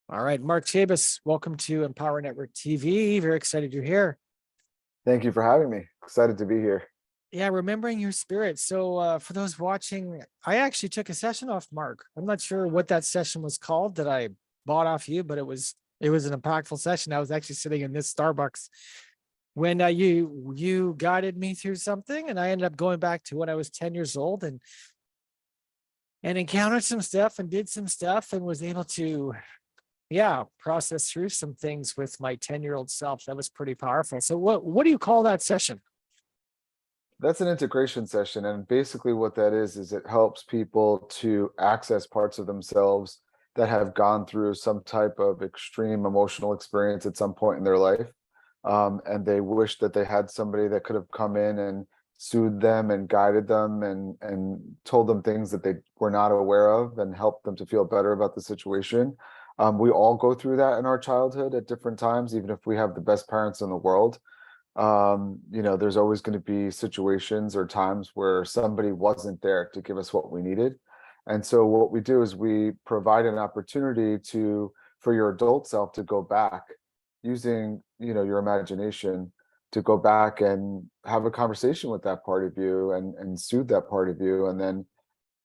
All right, Mark Chabus, welcome to Empower Network TV. Very excited you're here. Thank you for having me. Excited to be here. Yeah, remembering your spirit. So for those watching, I actually took a session off Mark. I'm not sure what that session was called that I bought off you, but it was an impactful session. I was actually sitting in this Starbucks when you guided me through something, and I ended up going back to when I was 10 years old and encountered some stuff and did some stuff and was able to process through some things with my 10-year-old self. That was pretty powerful. So what do you call that session? That's an integration session. And basically, what that is it helps people to access parts of themselves that have gone through some type of extreme emotional experience at some point in their life. And they wish that they had somebody that could have come in and soothed them and guided them and told them things that they were not aware of and helped them to feel better about the situation. We all go through that in our childhood at different times, even if we have the best parents in the world. There's always going to be situations or times where somebody wasn't there to give us what we needed. And so what we do is we provide an opportunity for your adult self to go back using, your imagination, to go back and have a conversation with that part of you and soothe that part of you, and then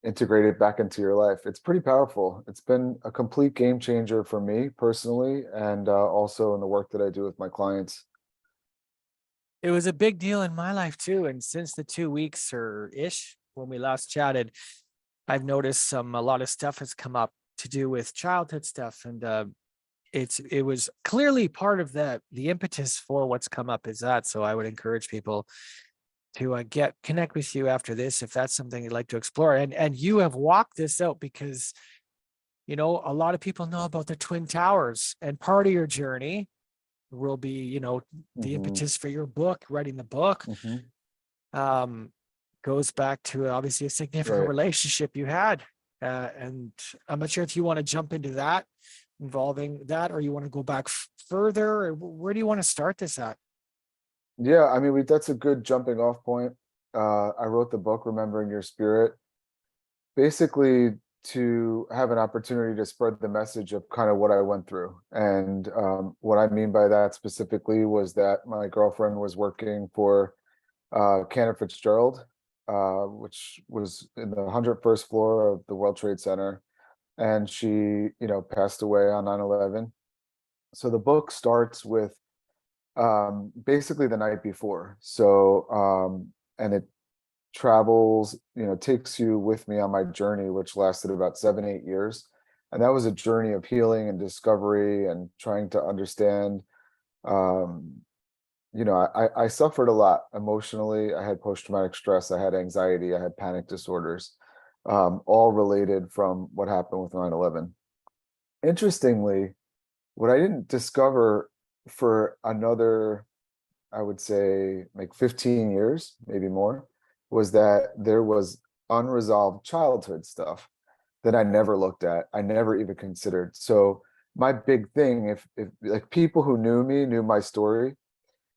integrate it back into your life. It's pretty powerful. It's been a complete game changer for me personally, and also in the work that I do with my clients. It was a big deal in my life too. And since the 2 weeks or ish when we last chatted, I've noticed a lot of stuff has come up to do with childhood stuff. And it was clearly part of the impetus for what's come up is that. So I would encourage people to connect with you after this if that's something you'd like to explore. And you have walked this out because a lot of people know about the Twin Towers, and part of your journey will be the Hmm. impetus for your book, writing the book, Hmm. um goes back to obviously a significant Right. relationship you had, and I'm not sure if you want to jump into that involving that, or you want to go back further, or where do you want to start this at? Yeah, I mean, that's a good jumping off point. I wrote the book, Remembering Your Spirit, basically to have an opportunity to spread the message of kind of what I went through. And what I mean by that specifically was that my girlfriend was working for Cantor Fitzgerald, which was in the 101st floor of the World Trade Center. And she, passed away on 9/11. So the book starts with basically the night before. And it travels, takes you with me on my journey, which lasted about 7, 8 years. And that was a journey of healing and discovery and trying to understand. Um, I suffered a lot emotionally. I had post-traumatic stress, I had anxiety, I had panic disorders, all related from what happened with 9/11. Interestingly, what I didn't discover for another, I would say like 15 years, maybe more, was that there was unresolved childhood stuff that I never looked at. I never even considered. So my big thing, if like people who knew me knew my story,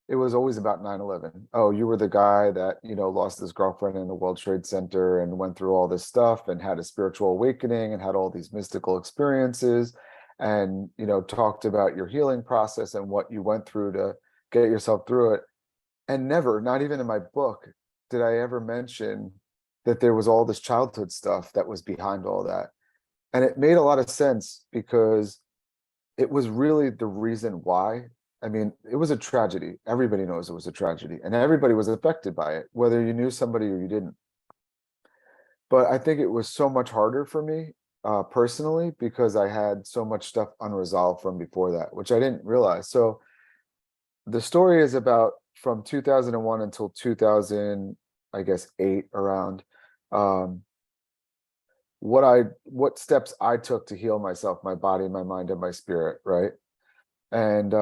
it was always about 9/11. Oh, you were the guy that, lost his girlfriend in the World Trade Center and went through all this stuff and had a spiritual awakening and had all these mystical experiences and, talked about your healing process and what you went through to get yourself through it. And never, not even in my book, did I ever mention that there was all this childhood stuff that was behind all that. And it made a lot of sense because it was really the reason why. I mean, it was a tragedy. Everybody knows it was a tragedy, and everybody was affected by it, whether you knew somebody or you didn't. But I think it was so much harder for me personally because I had so much stuff unresolved from before that, which I didn't realize. So the story is about from 2001 until 2000, I guess, 8 around. Um, what steps I took to heal myself, my body, my mind, and my spirit, right? And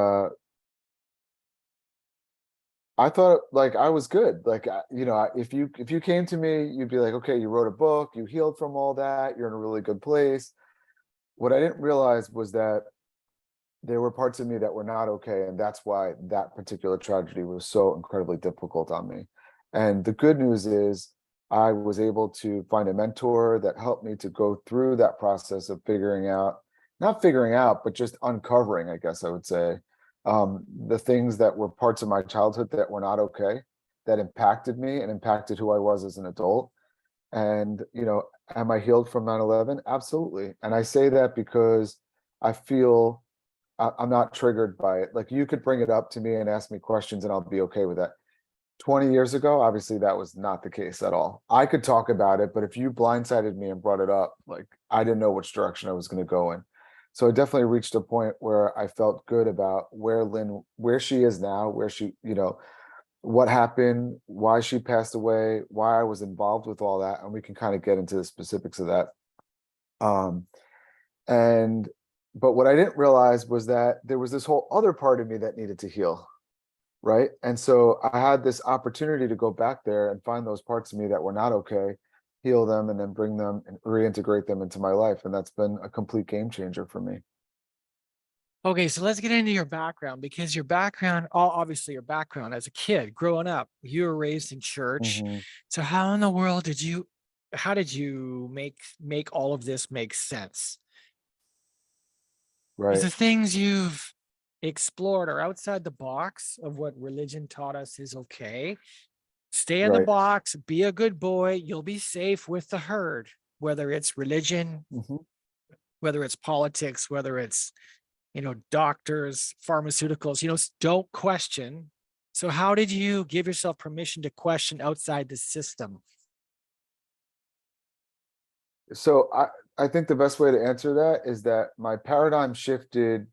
I thought like I was good. Like if you came to me, you'd be like, okay, you wrote a book, you healed from all that, you're in a really good place. What I didn't realize was that there were parts of me that were not okay, and that's why that particular tragedy was so incredibly difficult on me. And the good news is I was able to find a mentor that helped me to go through that process of figuring out not figuring out, but just uncovering, I guess I would say, the things that were parts of my childhood that were not okay, that impacted me and impacted who I was as an adult. And, am I healed from 9/11? Absolutely. And I say that because I feel I'm not triggered by it. Like, you could bring it up to me and ask me questions and I'll be okay with that. 20 years ago, obviously that was not the case at all. I could talk about it, but if you blindsided me and brought it up, like, I didn't know which direction I was going to go in. So I definitely reached a point where I felt good about where she is now, where she, what happened, why she passed away, why I was involved with all that, and we can kind of get into the specifics of that. Um, and but what I didn't realize was that there was this whole other part of me that needed to heal, right? And so I had this opportunity to go back there and find those parts of me that were not okay, heal them, and then bring them and reintegrate them into my life. And that's been a complete game changer for me. Okay, so let's get into your background, because your background, obviously your background as a kid growing up, you were raised in church. Hmm. So how in the world how did you make all of this make sense? Because Right, the things you've explored are outside the box of what religion taught us is okay. Stay in the right. box, be a good boy, you'll be safe with the herd, whether it's religion, Hmm. whether it's politics, whether it's, doctors, pharmaceuticals, don't question. So how did you give yourself permission to question outside the system? So I think the best way to answer that is that my paradigm shifted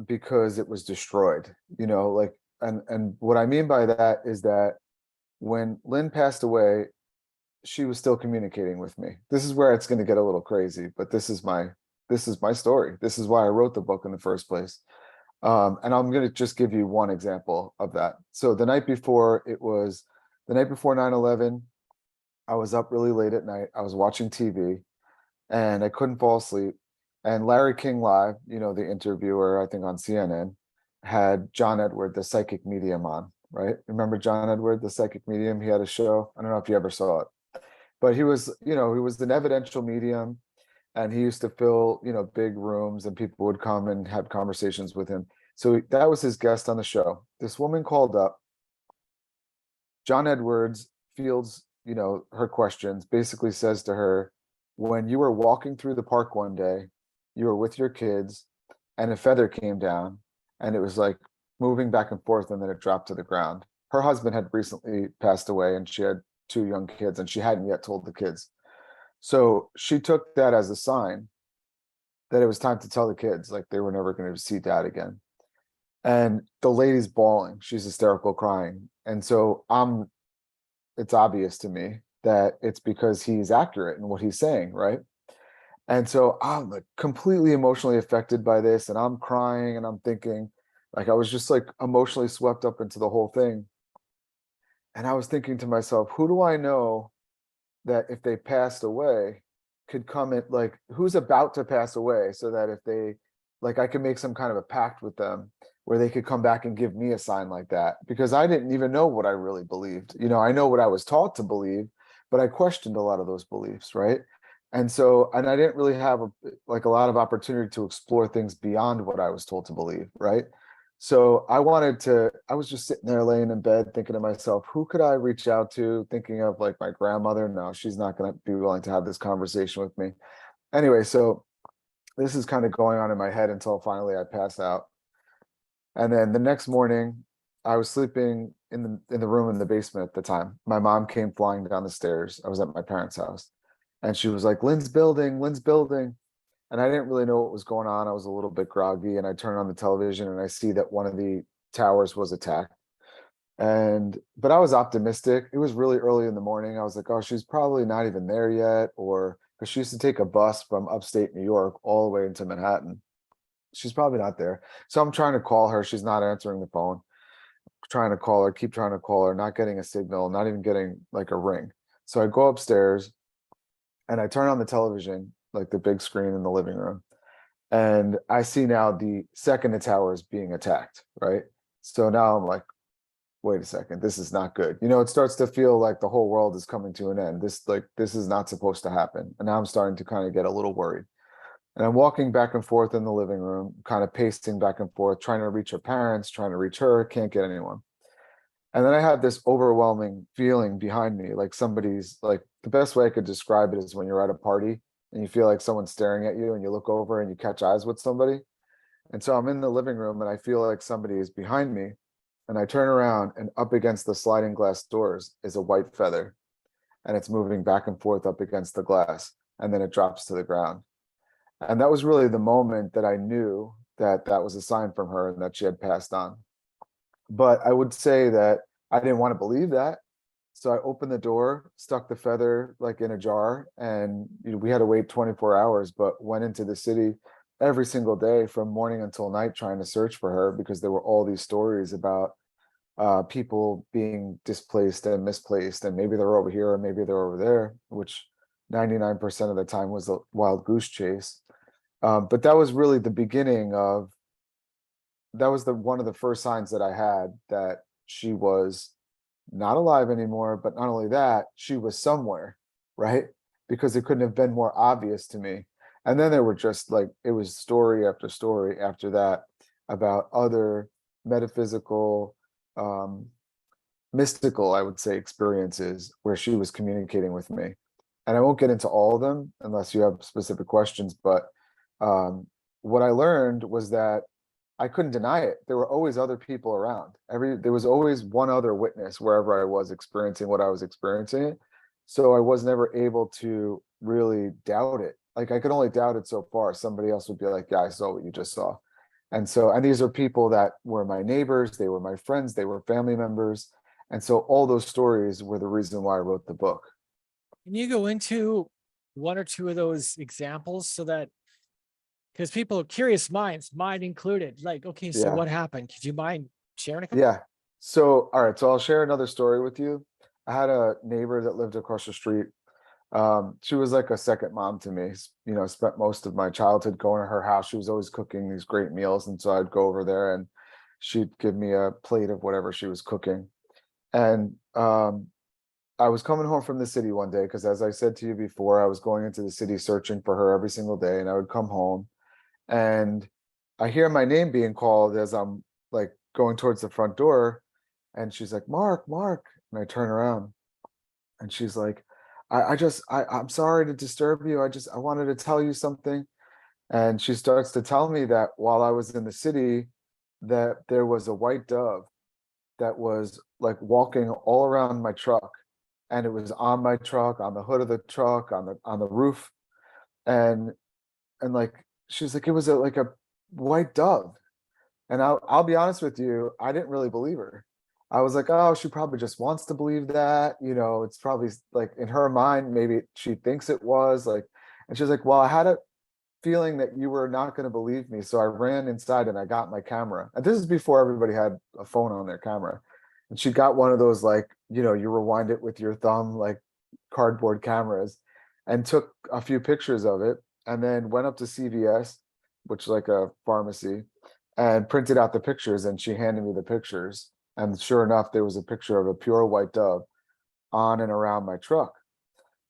because it was destroyed, like, and what I mean by that is that when Lynn passed away, she was still communicating with me. This is where it's going to get a little crazy, but this is my story. This is why I wrote the book in the first place. And I'm going to just give you one example of that. So the night before 9/11, I was up really late at night. I was watching TV and I couldn't fall asleep. And Larry King Live, the interviewer, I think on CNN, had John Edward, the psychic medium, on, right? Remember John Edward, the psychic medium? He had a show. I don't know if you ever saw it, but he was an evidential medium, and he used to fill, big rooms, and people would come and have conversations with him. So that was his guest on the show. This woman called up. John Edwards fields, her questions, basically says to her, when you were walking through the park one day, you were with your kids, and a feather came down, and it was like moving back and forth, and then it dropped to the ground. Her husband had recently passed away, and she had two young kids, and she hadn't yet told the kids. So she took that as a sign that it was time to tell the kids, like, they were never going to see dad again. And the lady's bawling, she's hysterical crying. And so it's obvious to me that it's because he's accurate in what he's saying, right? And so I'm like completely emotionally affected by this, and I'm crying and I'm thinking, like, I was just like emotionally swept up into the whole thing. And I was thinking to myself, who do I know that if they passed away could come in, like, who's about to pass away, so that if they, like, I could make some kind of a pact with them where they could come back and give me a sign like that, because I didn't even know what I really believed. I know what I was taught to believe, but I questioned a lot of those beliefs, right? And I didn't really have like a lot of opportunity to explore things beyond what I was told to believe, right? So I was just sitting there laying in bed thinking to myself, who could I reach out to? Thinking of like my grandmother. No, she's not going to be willing to have this conversation with me. Anyway, so this is kind of going on in my head until finally I pass out. And then the next morning, I was sleeping in the room in the basement at the time. My mom came flying down the stairs. I was at my parents' house, and she was like, "Lynn's building, Lynn's building." And I didn't really know what was going on. I was a little bit groggy, and I turn on the television and I see that one of the towers was attacked. But I was optimistic. It was really early in the morning. I was like, oh, she's probably not even there yet, or because she used to take a bus from upstate New York all the way into Manhattan. She's probably not there. So I'm trying to call her. She's not answering the phone. Trying to call her, keep trying to call her, not getting a signal, not even getting like a ring. So I go upstairs and I turn on the television, like the big screen in the living room, and I see now the second the tower is being attacked, right? So now I'm like, wait a second, this is not good. It starts to feel like the whole world is coming to an end. This is not supposed to happen. And now I'm starting to kind of get a little worried. And I'm walking back and forth in the living room, kind of pacing back and forth, trying to reach her parents, trying to reach her, can't get anyone. And then I had this overwhelming feeling behind me, like somebody's like, the best way I could describe it is when you're at a party and you feel like someone's staring at you and you look over and you catch eyes with somebody. And so I'm in the living room and I feel like somebody is behind me. And I turn around and up against the sliding glass doors is a white feather. And it's moving back and forth up against the glass. And then it drops to the ground. And that was really the moment that I knew that that was a sign from her and that she had passed on. But I would say that I didn't want to believe that. So I opened the door, stuck the feather like in a jar, and we had to wait 24 hours, but went into the city every single day from morning until night trying to search for her because there were all these stories about people being displaced and misplaced, and maybe they're over here or maybe they're over there, which 99% of the time was a wild goose chase. But that was really the beginning of that was the one of the first signs that I had that she was not alive anymore, but not only that, she was somewhere, right? Because it couldn't have been more obvious to me. And then there were just like it was story after story after that about other metaphysical, um, mystical, I would say, experiences where she was communicating with me. And I won't get into all of them unless you have specific questions, but what I learned was that I couldn't deny it. There were always other people around. There was always one other witness wherever I was experiencing what I was experiencing. So I was never able to really doubt it. Like I could only doubt it so far. Somebody else would be like, "Yeah, I saw what you just saw." And so, and these are people that were my neighbors, they were my friends, they were family members. And so all those stories were the reason why I wrote the book. Can you go into one or two of those examples so that because people are curious minds, mine included, like, okay, so Yeah. what happened? Could you mind sharing a couple? Yeah. So, all right. So I'll share another story with you. I had a neighbor that lived across the street. She was like a second mom to me. Spent most of my childhood going to her house. She was always cooking these great meals. And so I'd go over there and she'd give me a plate of whatever she was cooking. And I was coming home from the city one day because, as I said to you before, I was going into the city searching for her every single day. And I would come home and I hear my name being called as I'm like going towards the front door. And she's like, "Mark, Mark." And I turn around and she's like, I'm sorry to disturb you. I wanted to tell you something. And she starts to tell me that while I was in the city, that there was a white dove that was like walking all around my truck. And it was on my truck, on the hood of the truck, on the roof. And like she's like, it was like a white dove. And I'll be honest with you, I didn't really believe her. I was like, "Oh, she probably just wants to believe that, it's probably like in her mind, maybe she thinks it was like." And she's like, "Well, I had a feeling that you were not going to believe me, so I ran inside and I got my camera." And this is before everybody had a phone on their camera. And she got one of those like, you rewind it with your thumb, like cardboard cameras, and took a few pictures of it, and then went up to CVS, which is like a pharmacy, and printed out the pictures. And she handed me the pictures. And sure enough, there was a picture of a pure white dove on and around my truck.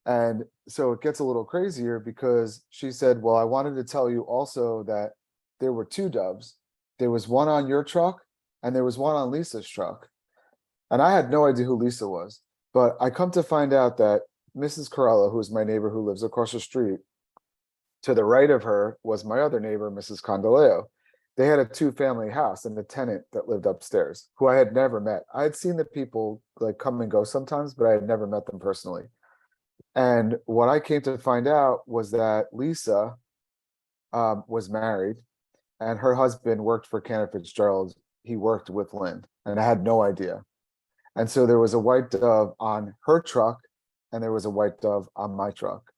And so it gets a little crazier because she said, "Well, I wanted to tell you also that there were two doves. There was one on your truck and there was one on Lisa's truck." And I had no idea who Lisa was. But I come to find out that Mrs. Corella, who is my neighbor who lives across the street, to the right of her was my other neighbor, Mrs. Condoleo. They had a two-family house and a tenant that lived upstairs who I had never met. I had seen the people like come and go sometimes, but I had never met them personally. And what I came to find out was that Lisa was married and her husband worked for Cantor Fitzgerald. He worked with Lynn, and I had no idea. And so there was a white dove on her truck and there was a white dove on my truck.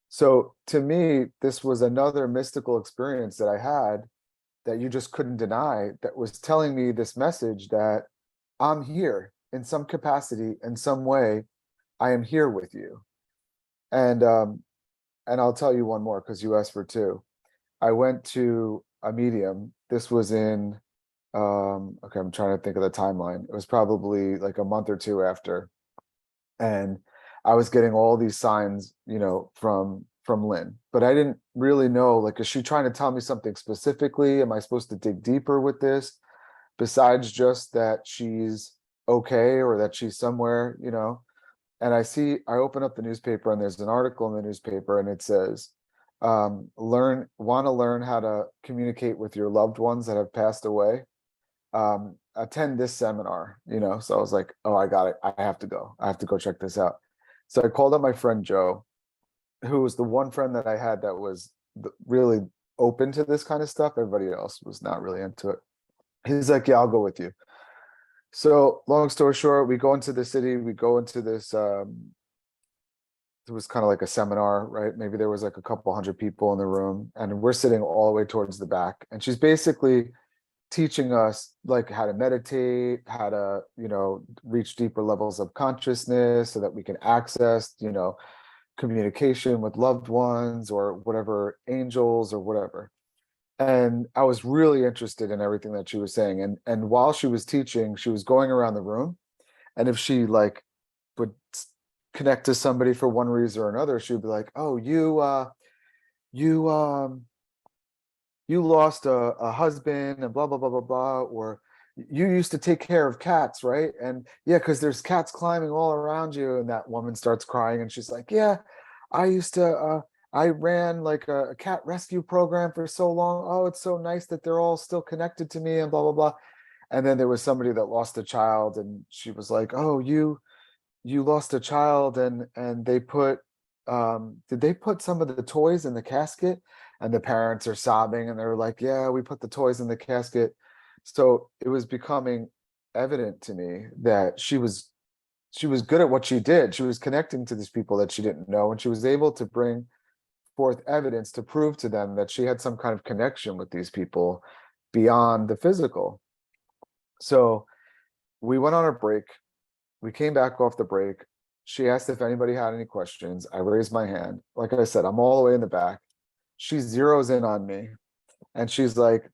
So to me, this was another mystical experience that I had that you just couldn't deny, that was telling me this message that I'm here in some capacity, in some way. I am here with you. And I'll tell you one more because you asked for two. I went to a medium. This was in okay, I'm trying to think of the timeline. It was probably like a month or two after. And I was getting all these signs, from from Lynn, but I didn't really know, like, is she trying to tell me something specifically? Am I supposed to dig deeper with this besides just that she's okay or that she's somewhere, you know? And I open up the newspaper and there's an article in the newspaper and it says, want to learn how to communicate with your loved ones that have passed away. Attend this seminar, you know? So I was like, oh, I got it. I have to go. I have to go check this out. So I called up my friend Joe, who was the one friend that I had that was really open to this kind of stuff. Everybody else was not really into it. He's like, yeah, I'll go with you. So long story short, we go into the city, we go into this, it was kind of like a seminar, right? Maybe there was like a couple hundred people in the room and we're sitting all the way towards the back. And she's basically teaching us like how to meditate, how to, you know, reach deeper levels of consciousness so that we can access, you know, communication with loved ones or whatever, angels or whatever. And I was really interested in everything that she was saying. And while she was teaching, she was going around the room. And if she like would connect to somebody for one reason or another, she would be like, oh, you you lost a husband and blah blah blah blah blah, or you used to take care of cats, right? And yeah, because there's cats climbing all around you. And that woman starts crying and she's like, yeah, I used to I ran like a cat rescue program for so long. Oh, it's so nice that they're all still connected to me and blah blah blah. And then there was somebody that lost a child and she was like, oh, you lost a child and they put did they put some of the toys in the casket? And the parents are sobbing and they're like, yeah, we put the toys in the casket. So it was becoming evident to me that she was good at what she did. She was connecting to these people that she didn't know, and she was able to bring forth evidence to prove to them that she had some kind of connection with these people beyond the physical. So we went on a break. We came back off the break. She asked if anybody had any questions. I raised my hand. Like I said, I'm all the way in the back. She zeroes in on me and she's like,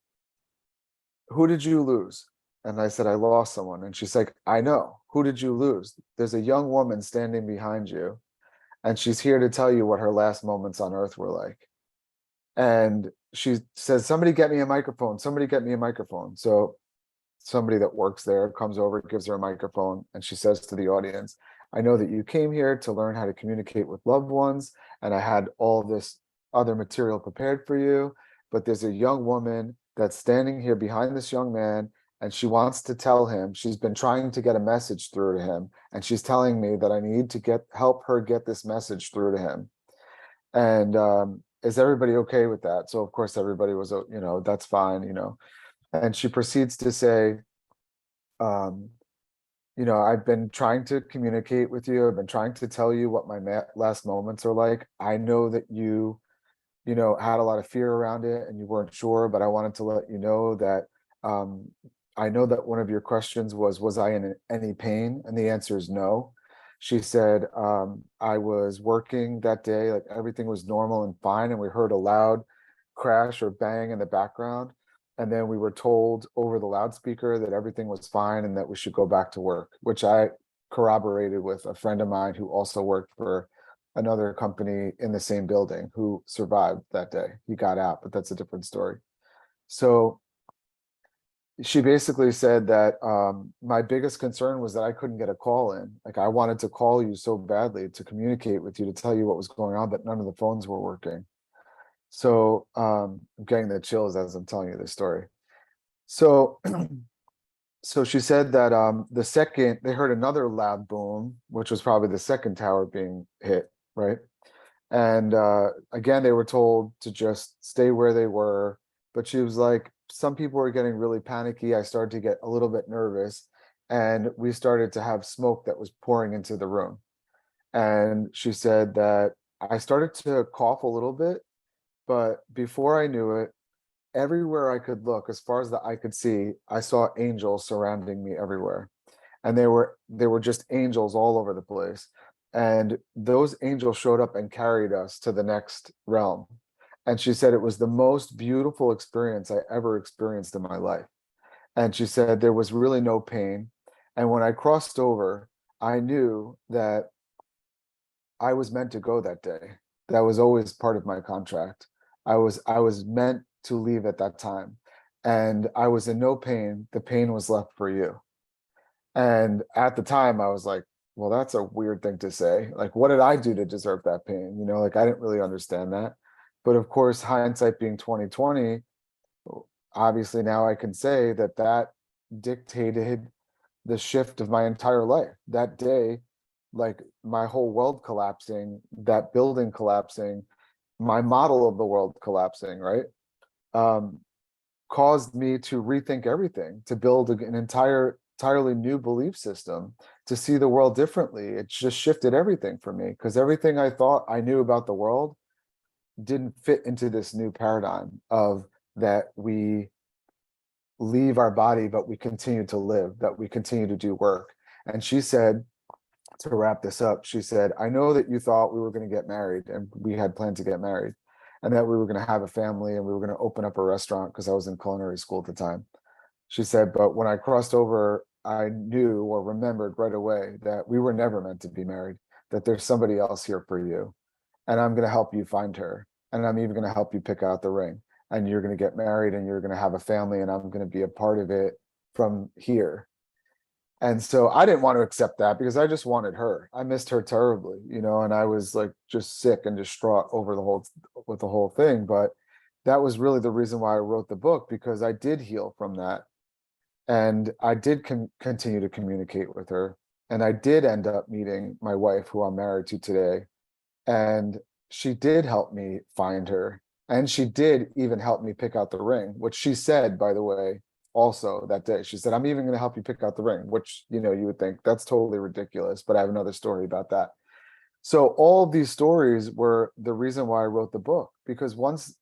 who did you lose? And I said, I lost someone. And she's like, I know. Who did you lose? There's a young woman standing behind you, and she's here to tell you what her last moments on earth were like. And she says, somebody get me a microphone. Somebody get me a microphone. So somebody that works there comes over, gives her a microphone, and she says to the audience, I know that you came here to learn how to communicate with loved ones, and I had all this other material prepared for you, but there's a young woman that's standing here behind this young man, and she wants to tell him, she's been trying to get a message through to him, and she's telling me that I need to help her get this message through to him. And is everybody okay with that? So of course everybody was, you know, that's fine, you know. And she proceeds to say, um, you know, I've been trying to communicate with you. I've been trying to tell you what my last moments are like. I know that you know, had a lot of fear around it and you weren't sure, but I wanted to let you know that um, I know that one of your questions was I in any pain? And the answer is no. She said, I was working that day, like everything was normal and fine, and we heard a loud crash or bang in the background. And then we were told over the loudspeaker that everything was fine and that we should go back to work, which I corroborated with a friend of mine who also worked for another company in the same building who survived that day. He got out, but that's a different story. So she basically said that my biggest concern was that I couldn't get a call in. Like I wanted to call you so badly to communicate with you, to tell you what was going on, but none of the phones were working. So I'm getting the chills as I'm telling you this story. So so she said that the second they heard another loud boom, which was probably the second tower being hit, right? And again, they were told to just stay where they were. But she was like, some people were getting really panicky. I started to get a little bit nervous, and we started to have smoke that was pouring into the room. And she said that I started to cough a little bit, but before I knew it, everywhere I could look, as far as the eye could see, I saw angels surrounding me everywhere. And they were just angels all over the place. And those angels showed up and carried us to the next realm. And she said it was the most beautiful experience I ever experienced in my life. And she said there was really no pain. And when I crossed over, I knew that I was meant to go that day. That was always part of my contract. I was meant to leave at that time, and I was in no pain. The pain was left for you. And at the time, I was like, well, that's a weird thing to say. Like, what did I do to deserve that pain? Like I didn't really understand that. But of course, hindsight being 2020, obviously now I can say that that dictated the shift of my entire life. That day, like my whole world collapsing, that building collapsing, my model of the world collapsing, right? Um, Caused me to rethink everything, to build an entirely new belief system, to see the world differently. It just shifted everything for me because everything I thought I knew about the world didn't fit into this new paradigm of that we leave our body, but we continue to live, that we continue to do work. And she said, to wrap this up, she said, I know that you thought we were going to get married and we had planned to get married and that we were going to have a family and we were going to open up a restaurant because I was in culinary school at the time. She said, but when I crossed over, I knew or remembered right away that we were never meant to be married, that there's somebody else here for you. And I'm going to help you find her. And I'm even going to help you pick out the ring. And you're going to get married and you're going to have a family. And I'm going to be a part of it from here. And so I didn't want to accept that because I just wanted her. I missed her terribly, and I was like just sick and distraught over the whole thing. But that was really the reason why I wrote the book, because I did heal from that. And I did continue to communicate with her. And I did end up meeting my wife, who I'm married to today. And she did help me find her. And she did even help me pick out the ring, which she said, by the way, also that day. She said, I'm even going to help you pick out the ring, which, you would think that's totally ridiculous. But I have another story about that. So all of these stories were the reason why I wrote the book, because once,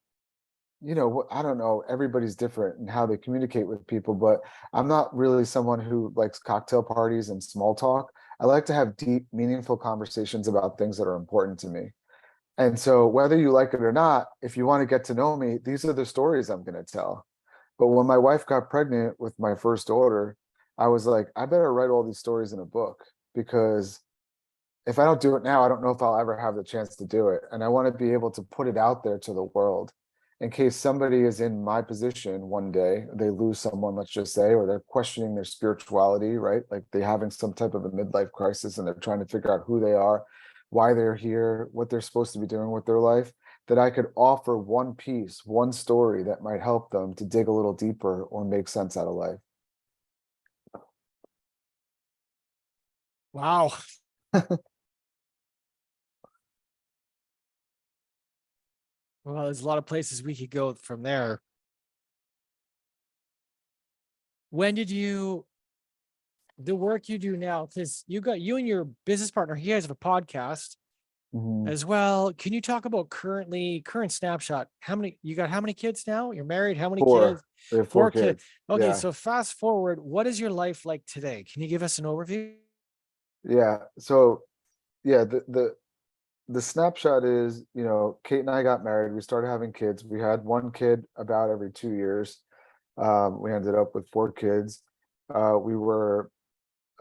I don't know, everybody's different in how they communicate with people, but I'm not really someone who likes cocktail parties and small talk. I like to have deep, meaningful conversations about things that are important to me. And so whether you like it or not, if you want to get to know me, these are the stories I'm going to tell. But when my wife got pregnant with my first daughter, I was like, I better write all these stories in a book, because if I don't do it now, I don't know if I'll ever have the chance to do it. And I want to be able to put it out there to the world in case somebody is in my position one day, they lose someone, let's just say, or they're questioning their spirituality, right? Like they're having some type of a midlife crisis and they're trying to figure out who they are, why they're here, what they're supposed to be doing with their life, that I could offer one piece, one story that might help them to dig a little deeper or make sense out of life. Wow. Well, there's a lot of places we could go from there. When did the work you do now, because you and your business partner, he has a podcast Mhm. as well. Can you talk about current snapshot? How many kids now? You're married, how many kids? Four. We have four 4 kids. kids. Okay, Yeah. so fast forward, what is your life like today? Can you give us an overview? Yeah. So yeah, the snapshot is, Kate and I got married. We started having kids. We had one kid about every 2 years. We ended up with four kids. We were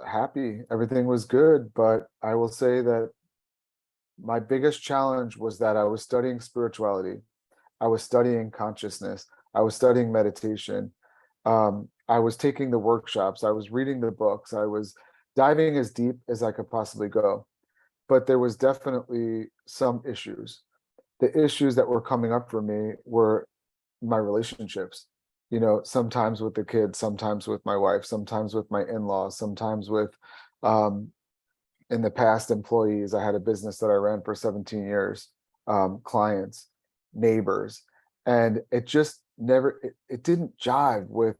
happy. Everything was good. But I will say that my biggest challenge was that I was studying spirituality. I was studying consciousness. I was studying meditation. I was taking the workshops. I was reading the books. I was diving as deep as I could possibly go. But there was definitely some issues. The issues that were coming up for me were my relationships. Sometimes with the kids, sometimes with my wife, sometimes with my in-laws, sometimes with um, in the past employees. I had a business that I ran for 17 years, clients, neighbors, and it just never it didn't jive with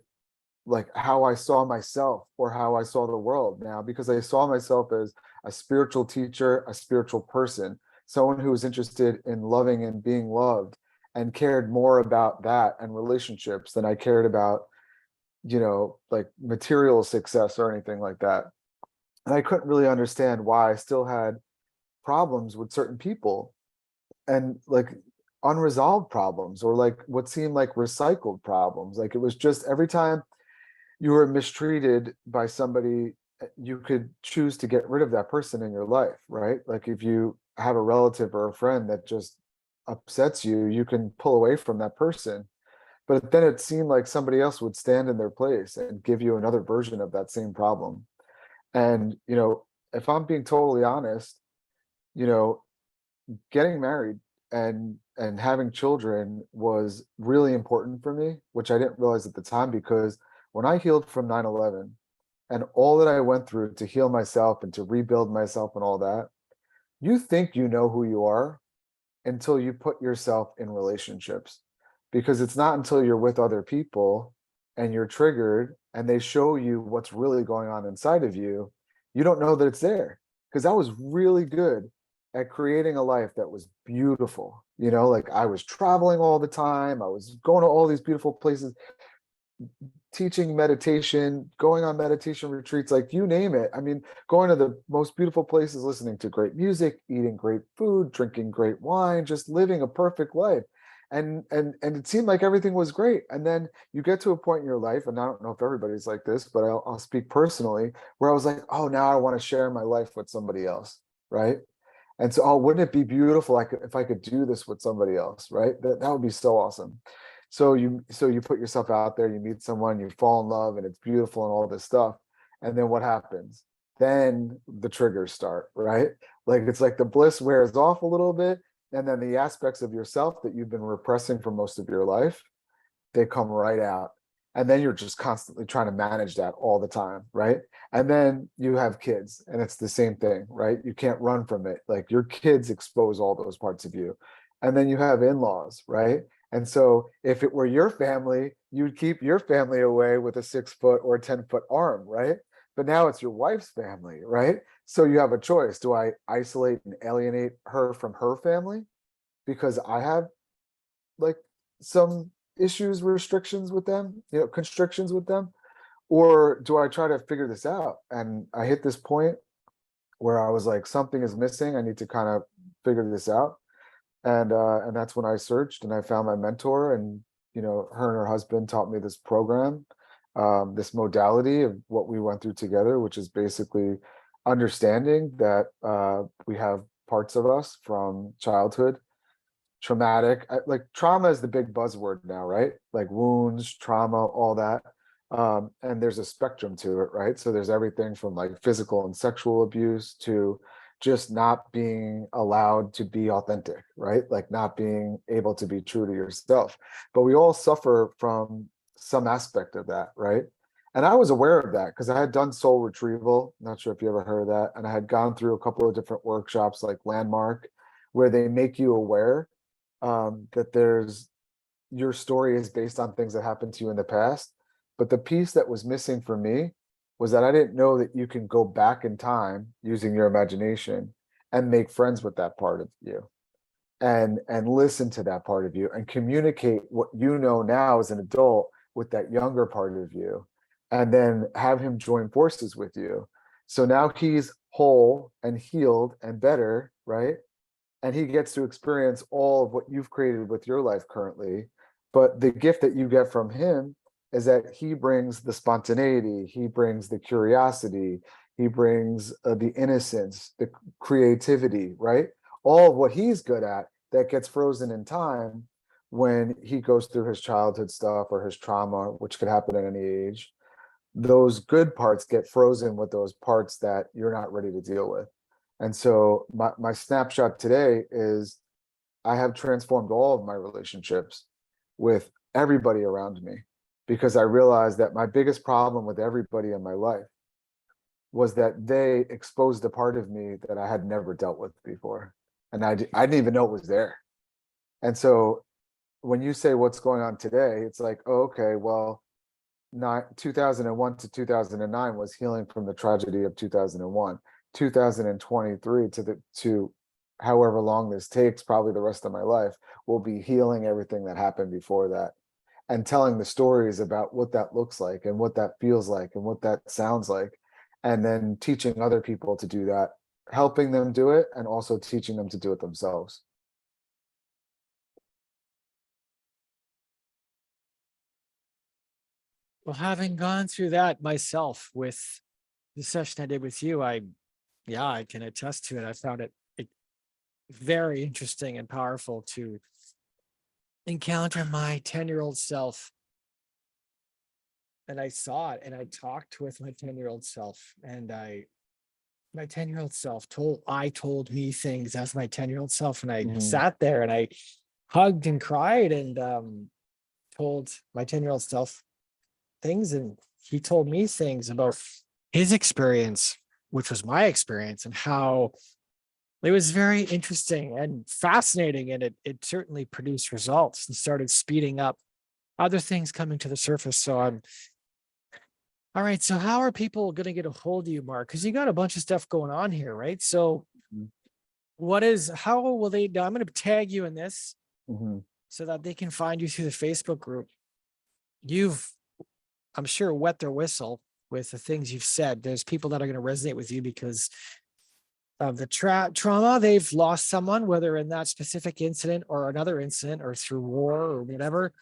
like how I saw myself or how I saw the world now, because I saw myself as a spiritual teacher, a spiritual person, someone who was interested in loving and being loved, and cared more about that and relationships than I cared about, like material success or anything like that. And I couldn't really understand why I still had problems with certain people, and like unresolved problems, or like what seemed like recycled problems. Like it was just every time you were mistreated by somebody, you could choose to get rid of that person in your life, right? Like if you have a relative or a friend that just upsets you, you can pull away from that person. But then it seemed like somebody else would stand in their place and give you another version of that same problem. And, if I'm being totally honest, you know, getting married and having children was really important for me, which I didn't realize at the time, because when I healed from 9/11 and all that I went through to heal myself and to rebuild myself and all that, you think you know who you are until you put yourself in relationships, because it's not until you're with other people and you're triggered and they show you what's really going on inside of you, you don't know that it's there. Because I was really good at creating a life that was beautiful, like I was traveling all the time, I was going to all these beautiful places, teaching meditation, going on meditation retreats, like you name it. I mean, going to the most beautiful places, listening to great music, eating great food, drinking great wine, just living a perfect life. And it seemed like everything was great. And then you get to a point in your life, and I don't know if everybody's like this, but I'll speak personally, where I was like, oh, now I want to share my life with somebody else, right? And so, oh, wouldn't it be beautiful if I could do this with somebody else, right? That would be so awesome. So you put yourself out there, you meet someone, you fall in love, and it's beautiful and all this stuff. And then what happens? Then the triggers start, right? Like it's like the bliss wears off a little bit, and then the aspects of yourself that you've been repressing for most of your life, they come right out. And then you're just constantly trying to manage that all the time, right? And then you have kids, and it's the same thing, right? You can't run from it. Like your kids expose all those parts of you. And then you have in-laws, right? And so if it were your family, you'd keep your family away with a 6 foot or 10 foot arm, right? But now it's your wife's family, right? So you have a choice. Do I isolate and alienate her from her family because I have like some issues, restrictions with them, constrictions with them? Or do I try to figure this out? And I hit this point where I was like, something is missing. I need to kind of figure this out. And that's when I searched and I found my mentor, and her and her husband taught me this program, this modality of what we went through together, which is basically understanding that we have parts of us from childhood traumatic, like trauma is the big buzzword now, right? Like wounds, trauma, all that. And there's a spectrum to it, right? So there's everything from like physical and sexual abuse to just not being allowed to be authentic, right? Like not being able to be true to yourself. But we all suffer from some aspect of that, right? And I was aware of that because I had done soul retrieval. Not sure if you ever heard of that. And I had gone through a couple of different workshops like Landmark, where they make you aware that your story is based on things that happened to you in the past. But the piece that was missing for me was that I didn't know that you can go back in time using your imagination and make friends with that part of you, and listen to that part of you and communicate what you know now as an adult with that younger part of you, and then have him join forces with you. So now he's whole and healed and better, right? And he gets to experience all of what you've created with your life currently. But the gift that you get from him is that he brings the spontaneity, he brings the curiosity, he brings the innocence, the creativity, right? All of what he's good at that gets frozen in time when he goes through his childhood stuff or his trauma, which could happen at any age. Those good parts get frozen with those parts that you're not ready to deal with. And so my snapshot today is I have transformed all of my relationships with everybody around me, because I realized that my biggest problem with everybody in my life was that they exposed a part of me that I had never dealt with before. And I didn't even know it was there. And so when you say what's going on today, it's like, oh, okay, well, 2001 to 2009 was healing from the tragedy of 2001. 2023 to however long this takes, probably the rest of my life, will be healing everything that happened before that, and telling the stories about what that looks like and what that feels like and what that sounds like, and then teaching other people to do that, helping them do it, and also teaching them to do it themselves. Well, having gone through that myself with the session I did with you, yeah, I can attest to it. I found it very interesting and powerful to encounter my 10-year-old self. And I saw it and I talked with my 10-year-old self, and my 10-year-old self told me things as my 10-year-old self, and I Mhm. sat there and I hugged and cried and told my 10-year-old self things, and he told me things about his experience, which was my experience, and how it was very interesting and fascinating, and it certainly produced results and started speeding up other things coming to the surface. So I'm all right. So how are people going to get a hold of you, Mark? Because you got a bunch of stuff going on here, right? So Mhm. how will they? I'm going to tag you in this Mhm. so that they can find you through the Facebook group. You've, I'm sure, wet their whistle with the things you've said. There's people that are going to resonate with you because of the trauma. They've lost someone, whether in that specific incident or another incident or through war or whatever.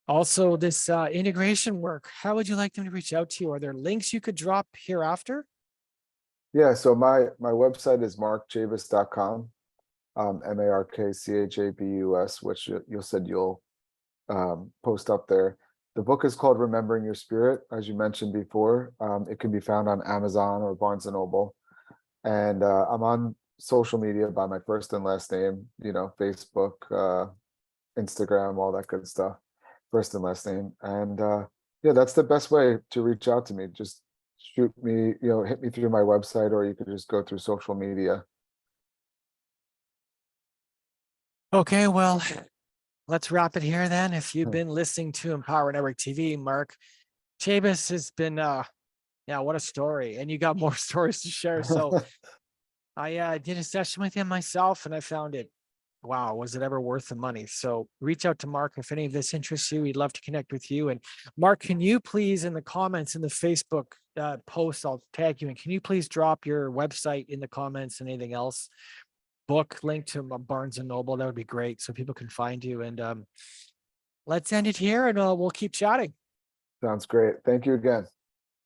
Also, this integration work. How would you like them to reach out to you? Are there links you could drop hereafter? Yeah, so my website is markchabus.com, MARKCHABUS, which you said you'll post up there. The book is called Remembering Your Spirit, as you mentioned before. It can be found on Amazon or Barnes and Noble. And I'm on social media by my first and last name, Facebook, Instagram, all that good stuff. First and last name. And yeah, that's the best way to reach out to me. Just shoot me, hit me through my website, or you could just go through social media. Okay, well, let's wrap it here then. If you've been listening to Empower Network TV, Mark Chabus has been yeah, what a story. And you got more stories to share. So I did a session with him myself and I found it, wow, was it ever worth the money? So reach out to Mark if any of this interests you. We'd love to connect with you. And Mark, can you please, in the comments in the Facebook post, I'll tag you, and can you please drop your website in the comments and anything else? Book link to Barnes and Noble. That would be great so people can find you. And let's end it here and we'll keep chatting. Sounds great. Thank you again.